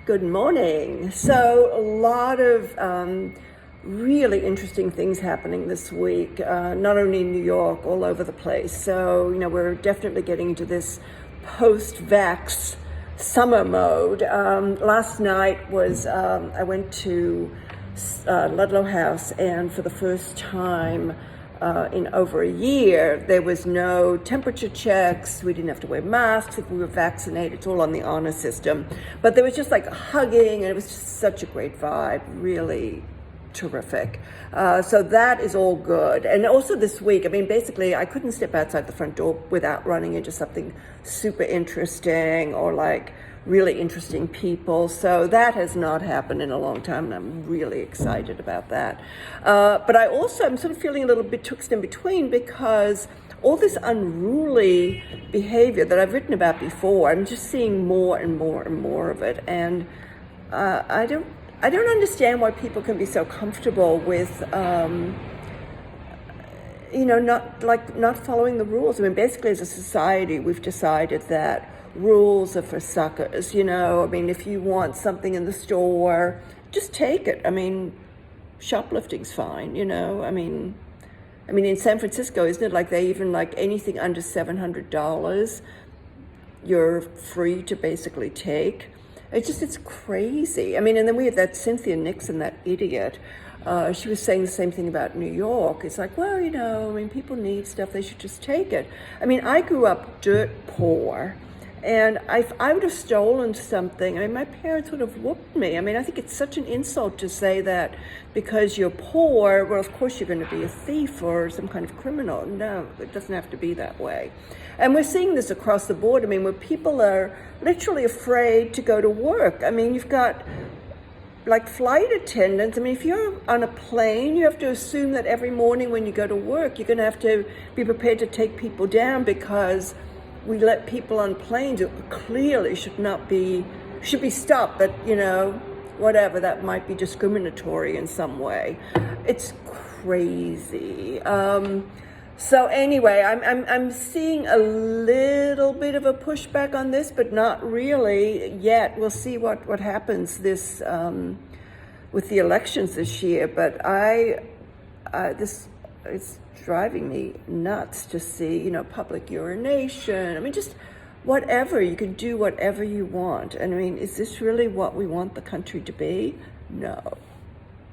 Good morning. So a lot of really interesting things happening this week, not only in New York, all over the place. So, we're definitely getting into this post-vax summer mode. Last night was, I went to Ludlow House, and for the first time in over a year, there was no temperature checks. We didn't have to wear masks if we were vaccinated. It's all on the honor system. But there was just like hugging, and it was just such a great vibe, really terrific. So that is all good. And also this week, basically, I couldn't step outside the front door without running into something super interesting or like really interesting people. So that has not happened in a long time, and I'm really excited about that. But I also am sort of feeling a little bit twixt in between, because all this unruly behavior that I've written about before, I'm just seeing more and more and more of it. And I don't understand why people can be so comfortable with not following the rules. Basically, as a society, we've decided that rules are for suckers. If you want something in the store, just take it. Shoplifting's fine. In San Francisco, isn't it like they even like anything under $700, you're free to basically take? It's crazy. And then we have that Cynthia Nixon, that idiot. She was saying the same thing about New York. It's like, well, people need stuff. They should just take it. I grew up dirt poor. And if I would have stolen something, my parents would have whooped me. I think it's such an insult to say that because you're poor, well, of course you're going to be a thief or some kind of criminal. No, it doesn't have to be that way. And we're seeing this across the board. Where people are literally afraid to go to work. You've got like flight attendants. If you're on a plane, you have to assume that every morning when you go to work, you're going to have to be prepared to take people down, because we let people on planes who clearly should be stopped, but whatever, that might be discriminatory in some way. It's crazy. So anyway, I'm seeing a little bit of a pushback on this, but not really yet. We'll see what happens this with the elections this year. But it's driving me nuts to see, public urination. Just whatever. You can do whatever you want. And is this really what we want the country to be? No.